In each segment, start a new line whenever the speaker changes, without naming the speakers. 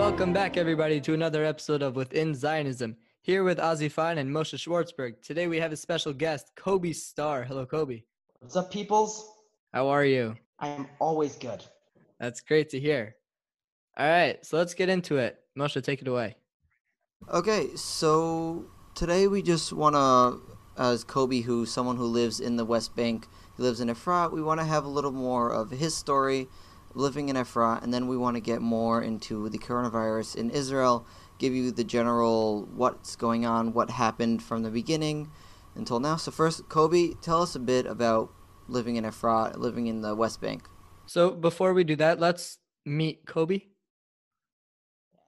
Welcome back, everybody, to another episode of Within Zionism. Here with Ozzy Fine and Moshe Schwartzberg. Today we have a special guest, Kobi Starr. Hello, Kobi.
What's up, peoples?
How are you?
I am always good.
That's great to hear. All right, so let's get into it. Moshe, take it away.
Okay, so today we just want to, as Kobi, someone who lives in the West Bank, he lives in Efrat, we want to have a little more of his story living in Efrat, and then we want to get more into the coronavirus in Israel, give you the general what's going on, what happened from the beginning until now. So first, Kobi, tell us a bit about living in Efrat, living in the West Bank.
So before we do that, let's meet Kobi.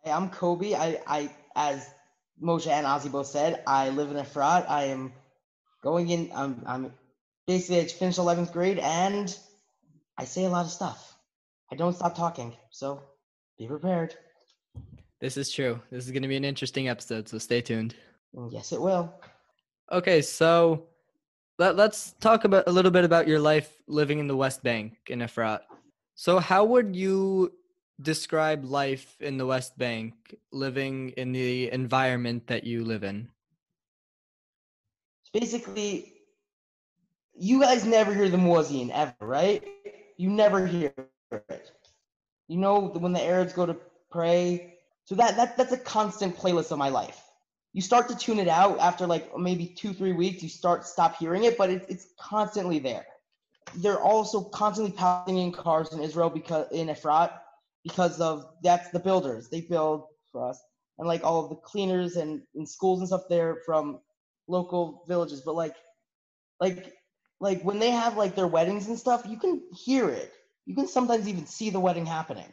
Hey, I'm Kobi. I, as Moshe and Ozzy both said, I live in Efrat. I am going in. I'm basically I finished 11th grade, and I say a lot of stuff. I don't stop talking, so be prepared.
This is true. This is going to be an interesting episode, so stay tuned.
Yes, it will.
Okay, so let's talk about a little bit about your life living in the West Bank in Efrat. So how would you describe life in the West Bank, living in the environment that you live in?
Basically, you guys never hear the muezzin ever, right? You never hear it. You know when the Arabs go to pray. So that's a constant playlist of my life. You start to tune it out after like maybe 2-3 weeks. You stop hearing it, but it's constantly there. They're also constantly Palestinian cars in Israel because in Efrat because of that's the builders. They build for us, and like all of the cleaners and schools and stuff there from local villages. But like when they have like their weddings and stuff, you can hear it. You can sometimes even see the wedding happening.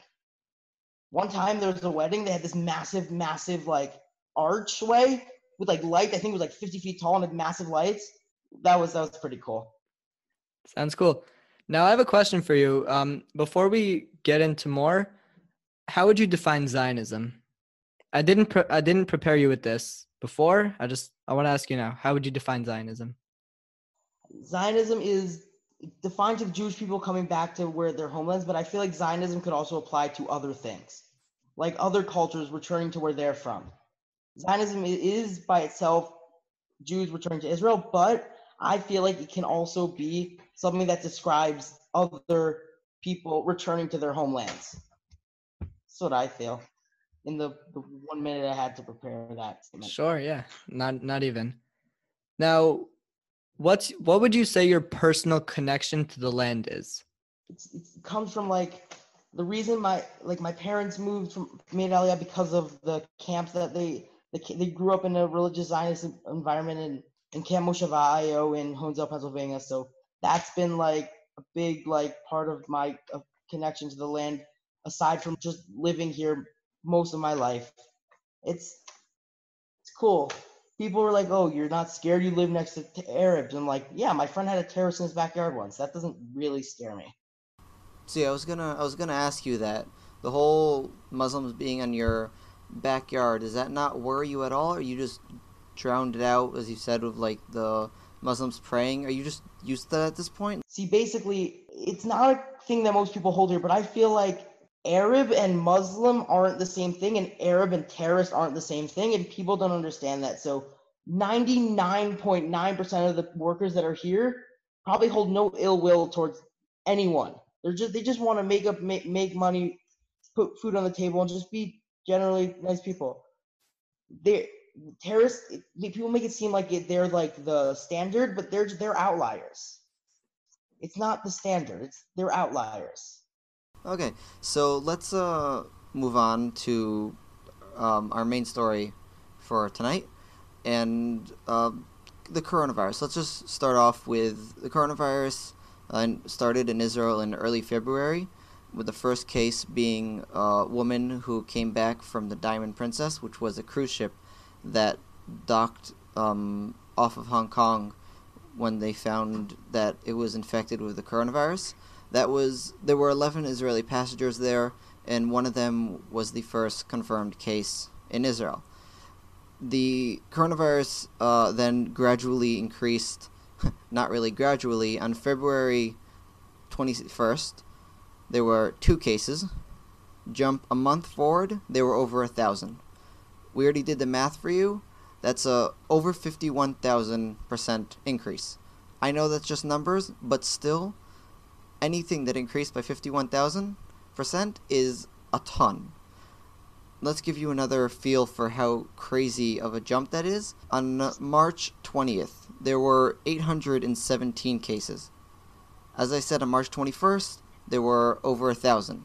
One time there was a wedding, they had this massive like archway with like light. I think it was like 50 feet tall and had massive lights. That was pretty cool.
Sounds cool. Now I have a question for you. Before we get into more, how would you define Zionism? I didn't prepare you with this before. I want to ask you now. How would you define Zionism?
Zionism is defined to Jewish people coming back to where their homelands, but I feel like Zionism could also apply to other things, like other cultures returning to where they're from. Zionism is by itself Jews returning to Israel, but I feel like it can also be something that describes other people returning to their homelands. That's what I feel in the 1 minute I had to prepare that statement.
Sure, yeah. Not even. Now, what would you say your personal connection to the land is?
It comes from like the reason my parents made Aliyah because of the camps that they grew up in a religious Zionist environment in Camp Mosheva IO in Honesdale, Pennsylvania. So that's been like a big like part of my connection to the land, aside from just living here most of my life. It's cool. People were like, "Oh, you're not scared? You live next to Arabs." I'm like, "Yeah, my friend had a terrorist in his backyard once. That doesn't really scare me."
See, I was gonna ask you that. The whole Muslims being on your backyard, does that not worry you at all? Or you just drowned it out, as you said, with like the Muslims praying? Are you just used to that at this point?
See, basically, it's not a thing that most people hold here, but I feel like Arab and Muslim aren't the same thing, and Arab and terrorist aren't the same thing, and people don't understand that. So 99.9% of the workers that are here probably hold no ill will towards anyone. They just want to make money, put food on the table, and just be generally nice people. Terrorists, people make it seem like they're like the standard, but they're outliers. It's not the standard. They're outliers.
Okay, so let's move on to our main story for tonight, and the coronavirus. Let's just start off with the coronavirus. Started in Israel in early February, with the first case being a woman who came back from the Diamond Princess, which was a cruise ship that docked off of Hong Kong when they found that it was infected with the coronavirus. There were 11 Israeli passengers there, and one of them was the first confirmed case in Israel. The coronavirus then gradually increased, not really gradually. On February 21st, there were 2 cases, Jump a month forward, they were over 1,000. We already did the math for you. That's a over 51,000% increase. I know that's just numbers, but still, anything that increased by 51,000% is a ton. Let's give you another feel for how crazy of a jump that is. On March 20th, there were 817 cases. As I said, on March 21st, there were over 1,000.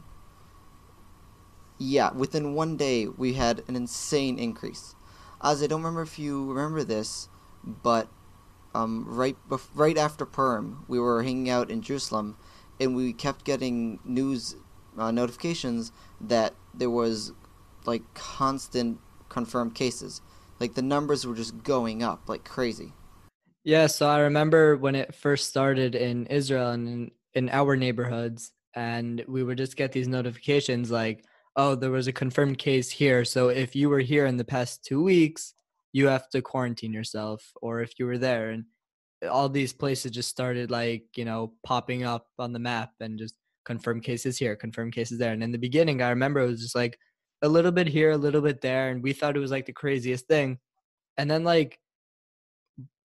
Yeah, within one day, we had an insane increase. As I don't remember if you remember this, but right after Purim, we were hanging out in Jerusalem, and we kept getting news notifications that there was like constant confirmed cases. Like the numbers were just going up like crazy.
Yeah, so I remember when it first started in Israel and in our neighborhoods, and we would just get these notifications like, oh, there was a confirmed case here. So if you were here in the past 2 weeks, you have to quarantine yourself, or if you were there. And all these places just started like, popping up on the map and just confirmed cases here, confirmed cases there. And in the beginning, I remember it was just like a little bit here, a little bit there. And we thought it was like the craziest thing. And then like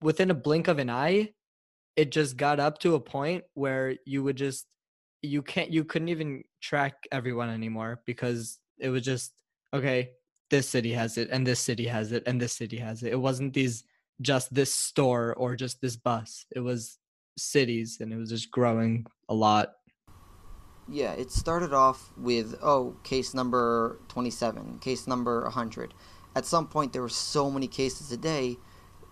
within a blink of an eye, it just got up to a point where you couldn't even track everyone anymore because it was just, okay, this city has it and this city has it and this city has it. It wasn't just this store or just this bus. It was cities, and it was just growing a lot.
Yeah, it started off with, oh, case number 27, case number 100. At some point, there were so many cases a day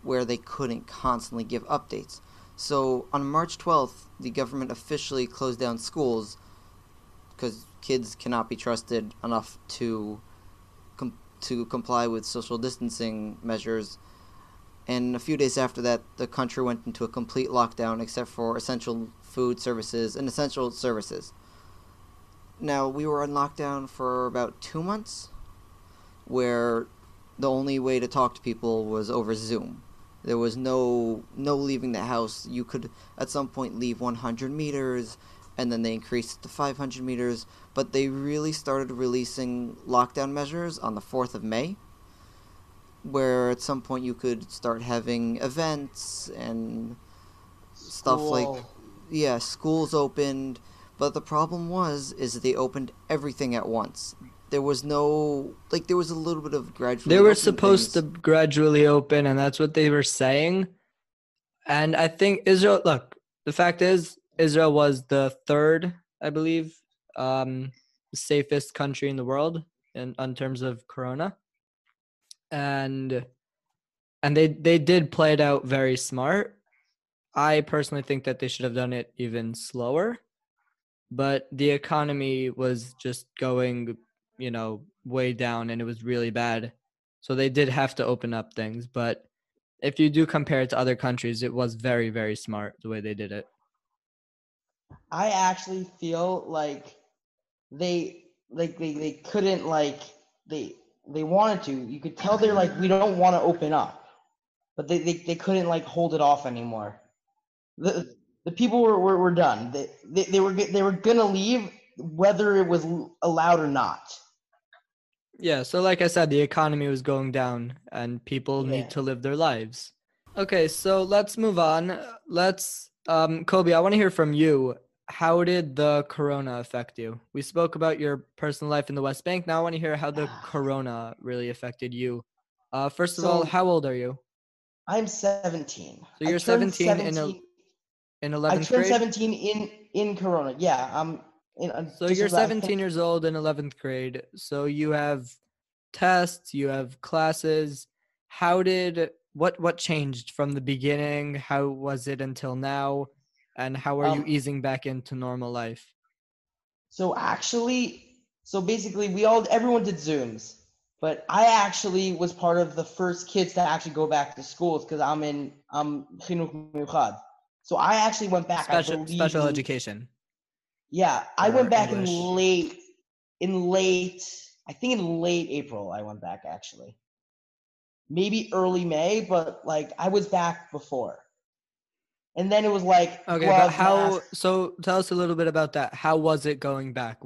where they couldn't constantly give updates. So on March 12th, the government officially closed down schools because kids cannot be trusted enough to comply with social distancing measures. And a few days after that, the country went into a complete lockdown except for essential food services and essential services. Now, we were on lockdown for about 2 months, where the only way to talk to people was over Zoom. There was no leaving the house. You could at some point leave 100 meters, and then they increased it to 500 meters. But they really started releasing lockdown measures on the 4th of May, where at some point you could start having events and stuff like, yeah, schools opened. But the problem is they opened everything at once. There was there was a little bit of gradually
They were
opening
supposed to
things.
gradually open, and that's what they were saying. And I think Israel, look, the fact is, Israel was the third, I believe, um, safest country in the world in terms of corona. And they did play it out very smart. I personally think that they should have done it even slower, but the economy was just going, way down, and it was really bad. So they did have to open up things, but if you do compare it to other countries, it was very, very smart the way they did it.
I actually feel like they couldn't they they wanted to. You could tell they're like, we don't want to open up, but they couldn't like hold it off anymore. The people were done. They were gonna leave whether it was allowed or not.
Yeah, so like I said, the economy was going down and people need
Yeah.
to live their lives. Okay, so let's move on. Let's Kobe, I want to hear from you. How did the corona affect you? We spoke about your personal life in the West Bank. Now I want to hear how the corona really affected you. First of all,
So
how old are you?
I'm 17.
So
I
you're
turned
17
17.
in
I
11th
turned
grade?
17 in Corona. Yeah, I'm in
So
just
you're
about. I
17
think
years old in 11th grade. So you have tests, you have classes. What changed from the beginning? How was it until now? And how are you
um
easing back into normal life?
so actually so basically everyone did Zooms, but I actually was part of the first kids to actually go back to schools because I'm Chinuch Miuchad. So I actually went back, I believe
Special
in
education
yeah, I
or
went back
English.
in late I think in late April I went back actually. Maybe early May, but like I was back before. And then it was like
Okay, but
gloves, masks.
so tell us a little bit about that. How was it going back?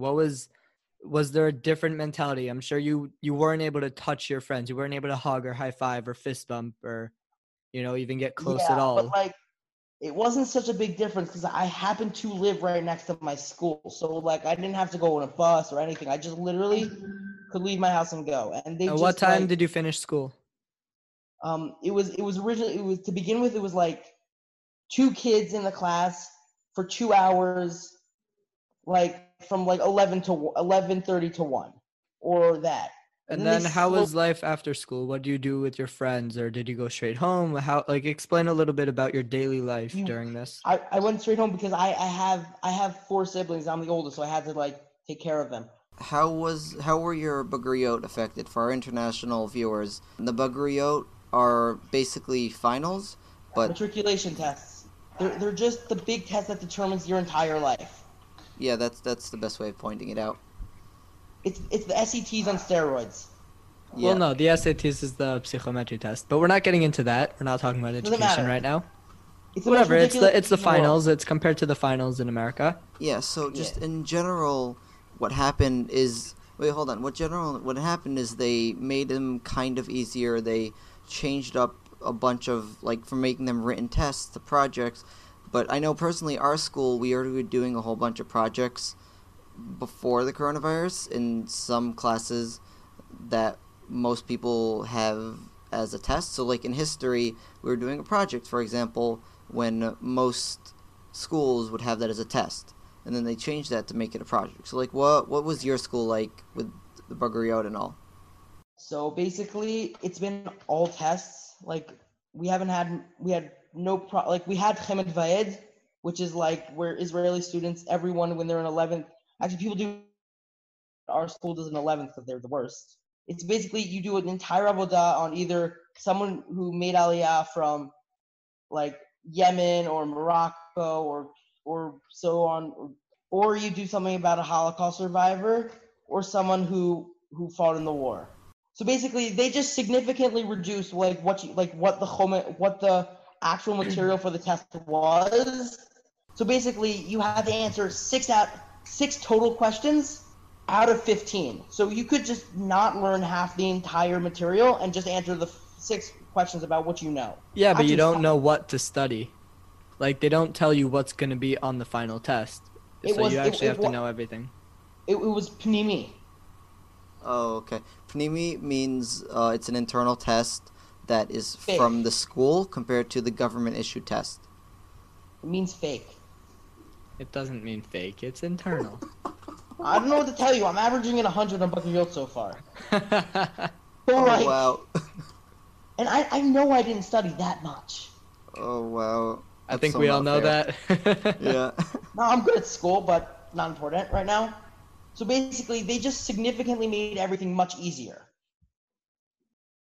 was there a different mentality? I'm sure you weren't able to touch your friends. You weren't able to hug or high five or fist bump or, even get close at
Yeah, but
all.
like it wasn't such a big difference because I happened to live right next to my school. So like I didn't have to go on a bus or anything. I just literally could leave my house and go. And they
And what
just
time
like
did you finish school?
it was originally, it was to begin with, it was like two kids in the class for 2 hours, like from like 11:30 to 1 or that. And
And
then they
then how
slowly
was life after school? What do you do with your friends, or did you go straight home? Explain a little bit about your daily life
you
during this.
I went straight home because I have four siblings. I'm the oldest, so I had to like take care of them.
How were your Bagriot affected for our international viewers? The Bagriot are basically finals, but
Matriculation tests. They're just the big test that determines your entire life.
yeah, that's the best way of pointing it out.
It's the SETs on steroids.
Well,
Yeah.
no, the SATs is the psychometry test, but we're not getting into that. We're not talking about
Doesn't
education
matter.
right now.
It's the most
Whatever,
ridiculous
it's
thing
the
in the world.
finals. It's compared to the finals in America.
Yeah, so
Yeah.
just in general, what happened is wait, hold on. What happened is they made them kind of easier. They changed up a bunch of like from making them written tests to projects. But I know personally, our school we already were doing a whole bunch of projects before the coronavirus in some classes that most people have as a test. So like in history, we were doing a project, for example, when most schools would have that as a test, and then they changed that to make it a project. So like, what was your school like with the Bagriot and all?
So basically, it's been all tests. Like we had no like we had Chemed Vaed, which is like where Israeli students, everyone when they're in 11th, actually people do, our school does an 11th because they're the worst. It's basically you do an entire avodah on either someone who made Aliyah from like Yemen or Morocco or so on, or you do something about a Holocaust survivor or someone who fought in the war. So basically, they just significantly reduced like what the actual material for the test was. So basically, you had to answer six total questions out of 15. So you could just not learn half the entire material and just answer the six questions about what you know.
Yeah, but you
Actually,
don't
five.
know what to study. Like, they don't tell you what's going to be on the final test.
It
So
was
you
it,
actually
it,
have to know everything.
it was Pnimi.
Oh, okay. Pnimi means it's an internal test that is
Fake.
from the school compared to the government issued test.
It means fake.
It doesn't mean fake. It's internal.
I don't know what to tell you. I'm averaging at 100 on Bucky so far.
I
So
Oh
like,
wow.
and I know I didn't study that much.
Oh wow. That's
think
so
we all
not
know
fair.
that.
Yeah.
No, I'm good at school, but not important right now. So basically, they just significantly made everything much easier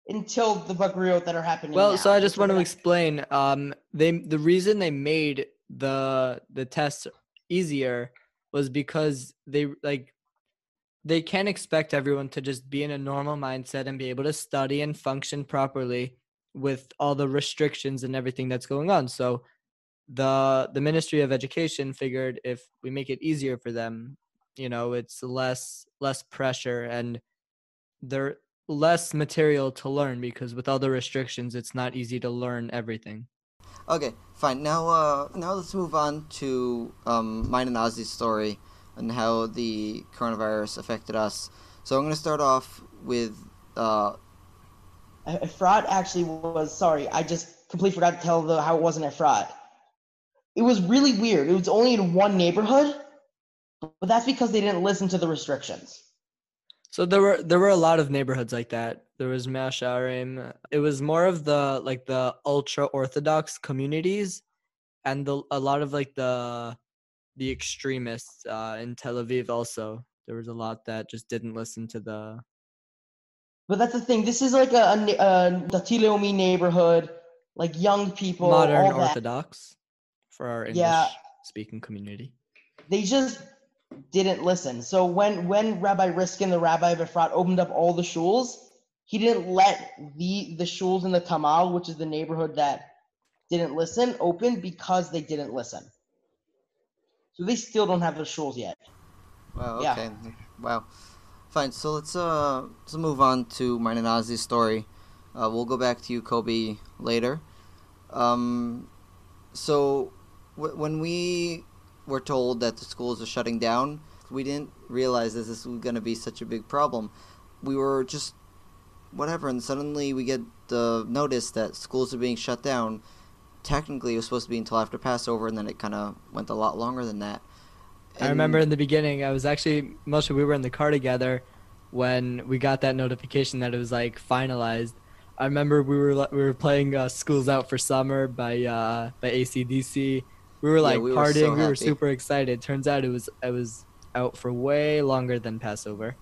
until the Buckriot that are happening
Well, so
now,
I just
which are
want to
gonna.
explain. The reason they made the test easier was because they can't expect everyone to just be in a normal mindset and be able to study and function properly with all the restrictions and everything that's going on. So the Ministry of Education figured if we make it easier for them, it's less pressure and there less material to learn because with all the restrictions, it's not easy to learn everything.
Okay, fine. Now let's move on to mine and Ozzy's story and how the coronavirus affected us. So I'm going to start off with
Efrat actually was, sorry, I just completely forgot to tell how it wasn't Efrat. It was really weird. It was only in one neighborhood, but that's because they didn't listen to the restrictions.
So there were a lot of neighborhoods like that. There was Mea Shearim. It was more of the ultra orthodox communities and a lot of the extremists in Tel Aviv also. There was a lot that just didn't listen to the
But that's the thing. This is like a Dati Leumi neighborhood, like young people,
modern
all that.
Orthodox for our
Yeah,
English speaking community.
they just didn't listen. So when Rabbi Riskin, the rabbi of Efrat, opened up all the shuls, he didn't let the shuls in the Tamal, which is the neighborhood that didn't listen, open because they didn't listen. So they still don't have their shuls yet.
Wow.
Yeah.
Okay. Wow. Fine. So let's move on to mine and Ozzy's story. We'll go back to you, Kobe, later. Um, so when we were told that the schools are shutting down, we didn't realize that this was going to be such a big problem. We were just whatever, and suddenly we get the notice that schools are being shut down. Technically, it was supposed to be until after Passover, and then it kind of went a lot longer than that.
I remember
And
in the beginning, I was actually Moshe. We were in the car together when we got that notification that it was like finalized. I remember we were playing "Schools Out for Summer" by AC/DC. We were
yeah,
like
we were so
partying. We were
happy.
super excited. Turns out it was out for way longer than Passover,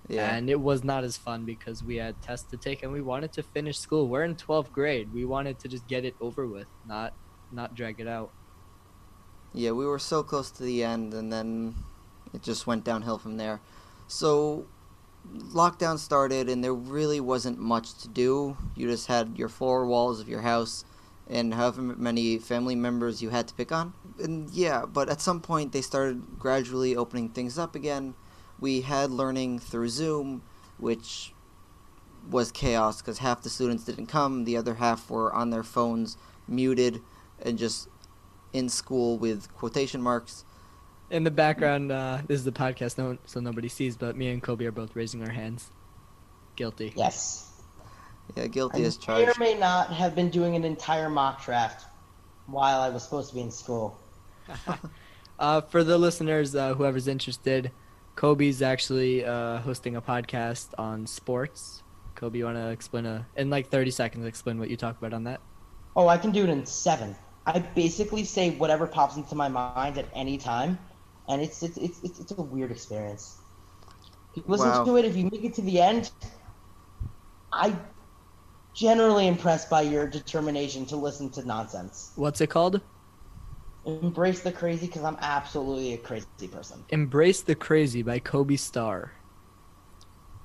Yeah.
and it was not as fun because we had tests to take and we wanted to finish school. We're in 12th grade. We wanted to just get it over with, not drag it out.
Yeah, we were so close to the end, and then it just went downhill from there. So, lockdown started, and there really wasn't much to do. You just had your four walls of your house and however many family members you had to pick on. And yeah, but at some point, they started gradually opening things up again. We had learning through Zoom, which was chaos because half the students didn't come, the other half were on their phones, muted, and just in school with quotation marks.
In the background, this is the podcast, so nobody sees, but me and Kobe are both raising our hands. Guilty.
Yes.
Yeah,
I
guilty as
may or
charged.
may not have been doing an entire mock draft while I was supposed to be in school.
For the listeners, whoever's interested, Kobe's actually hosting a podcast on sports. Kobe, you want to explain in like 30 seconds, explain what you talk about on that?
Oh, I can do it in 7. I basically say whatever pops into my mind at any time, and it's a weird experience. If you listen
Wow.
to it, if you make it to the end, I generally impressed by your determination to listen to nonsense.
What's it called?
Embrace the crazy because I'm absolutely a crazy person.
Embrace the Crazy by Kobi Starr.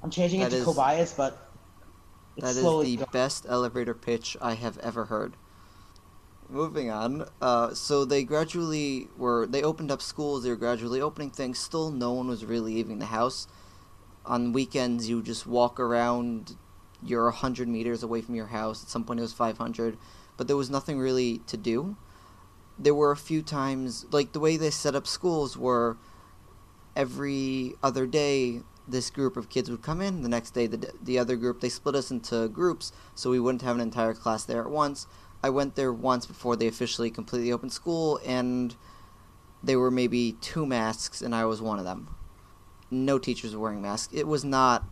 I'm changing it
That
to
is
Kobayas, but it's
that is
slowly
the
going.
best elevator pitch I have ever heard. Moving on. So they opened up schools. They were gradually opening things. Still, no one was really leaving the house. On weekends, you just walk around. You're 100 meters away from your house. At some point, it was 500, but there was nothing really to do. There were a few times, like the way they set up schools were every other day this group of kids would come in, the next day the other group. They split us into groups so we wouldn't have an entire class there at once. I went there once before they officially completely opened school, and there were maybe 2 masks, and I was one of them. No teachers were wearing masks. It was not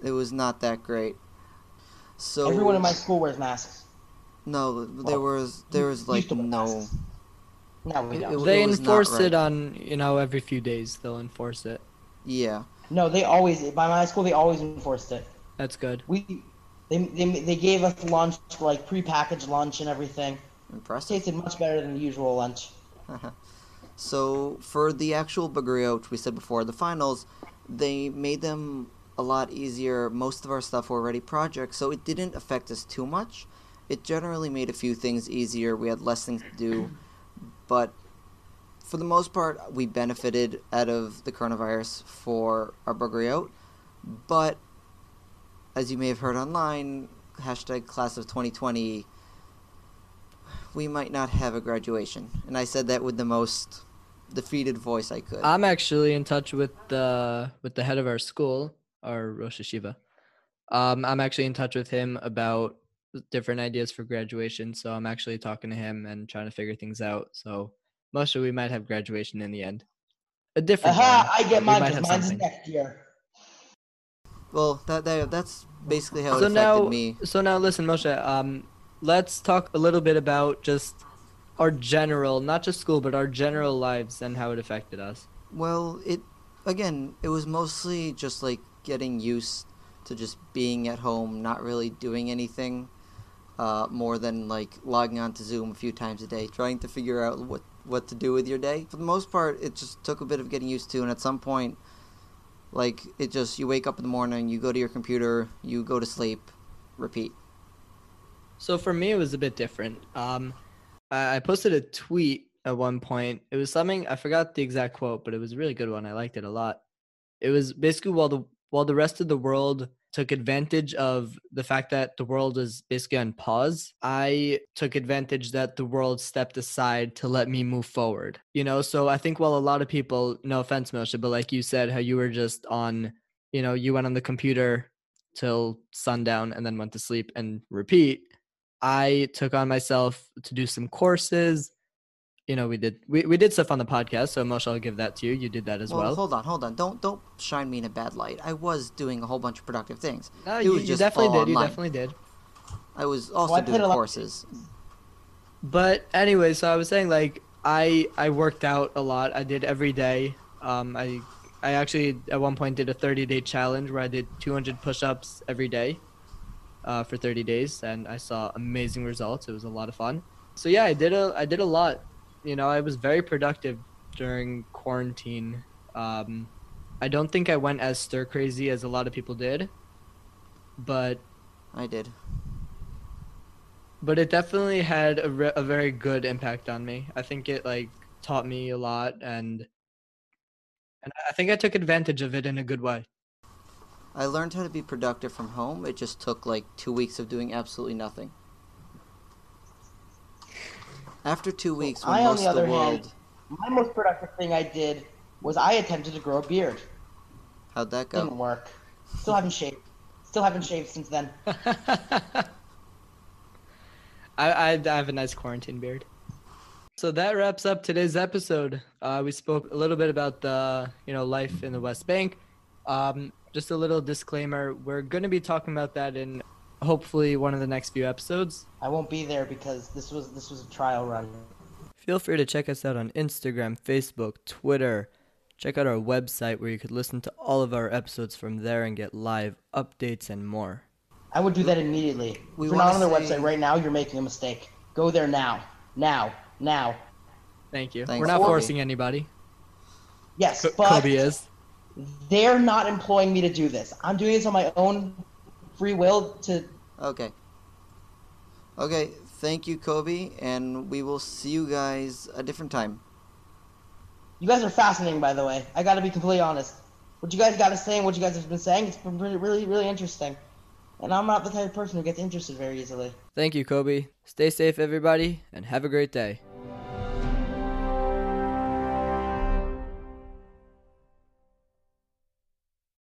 that great.
Everyone in
So
my school wears masks.
no, there
Well,
was there was
used
like
to wear
no.
masks. Now we don't.
It
They
was not
enforce it
right.
on, every few days. They'll enforce it.
Yeah.
No, they always by my school they always enforced it.
That's good.
They gave us lunch, like prepackaged lunch and everything.
Impressive.
Tasted much better than the usual lunch.
So for the actual Bagrio, which we said before, the finals, they made them a lot easier. Most of our stuff were already projects, so it didn't affect us too much. It generally made a few things easier. We had less things to do, but for the most part, we benefited out of the coronavirus for our Bagrio. But as you may have heard online, hashtag class of 2020, we might not have a graduation. And I said that with the most defeated voice I could.
I'm actually in touch with the head of our school, our Rosh Hashiva. I'm actually in touch with him about different ideas for graduation. So I'm actually talking to him and trying to figure things out. So mostly we might have graduation in the end. A different one,
Aha! I get
but we
mine
might
because
have
mine's
something.
next year.
Well, that's basically how it
So
affected
now,
me.
so now listen, Moshe. Let's talk a little bit about just our general, not just school, but our general lives and how it affected us.
Well, it was mostly just like getting used to just being at home, not really doing anything, more than like logging on to Zoom a few times a day, trying to figure out what to do with your day. For the most part, it just took a bit of getting used to, and at some point, like it just you wake up in the morning, you go to your computer, you go to sleep, repeat.
So for me, it was a bit different. I posted a tweet at one point. It was something, I forgot the exact quote, but it was a really good one. I liked it a lot. It was basically while the rest of the world took advantage of the fact that the world was basically on pause, I took advantage that the world stepped aside to let me move forward. So I think while a lot of people, no offense, Moshe, but like you said, how you were just on, you went on the computer till sundown and then went to sleep and repeat. I took on myself to do some courses. We did stuff on the podcast, so Moshe, I'll give that to you. You did that as
Well,
well.
hold on. Don't shine me in a bad light. I was doing a whole bunch of productive things.
No,
It
you,
was
you
just
definitely
all
did.
online.
You definitely did.
I was
I
also
played
doing
a lot-
courses.
But anyway, so I was saying, like, I worked out a lot. I did every day. I actually at one point did a 30-day challenge where I did 200 push-ups every day for 30 days, and I saw amazing results. It was a lot of fun. So yeah, I did a lot. I was very productive during quarantine. I don't think I went as stir crazy as a lot of people did, but
I did.
it definitely had a very good impact on me. I think it like taught me a lot, and I think I took advantage of it in a good way.
I learned how to be productive from home. It just took like 2 weeks of doing absolutely nothing. After 2 weeks, when
I, on
most
the
of the
other
world...
hand, my most productive thing I did was I attempted to grow a beard.
How'd that go?
Didn't work. Still haven't shaved. Still haven't shaved since then.
I have a nice quarantine beard. So that wraps up today's episode. We spoke a little bit about the life in the West Bank. Just a little disclaimer: we're going to be talking about that in hopefully one of the next few episodes.
I won't be there because this was a trial run.
Feel free to check us out on Instagram, Facebook, Twitter. Check out our website where you could listen to all of our episodes from there and get live updates and more.
I would do that immediately.
We
If you're not on
wanna
their
say-
website right now, you're making a mistake. Go there now. Now. Now.
Thank you.
Thanks,
We're not
Kobe.
forcing anybody.
Yes, but
Kobe is.
they're not employing me to do this. I'm doing this on my own free will to
Okay. Okay, thank you, Kobe, and we will see you guys a different time.
You guys are fascinating, by the way. I gotta be completely honest. What you guys gotta say and what you guys have been saying, it's been really, really, really interesting. And I'm not the type of person who gets interested very easily.
Thank you, Kobe. Stay safe, everybody, and have a great day.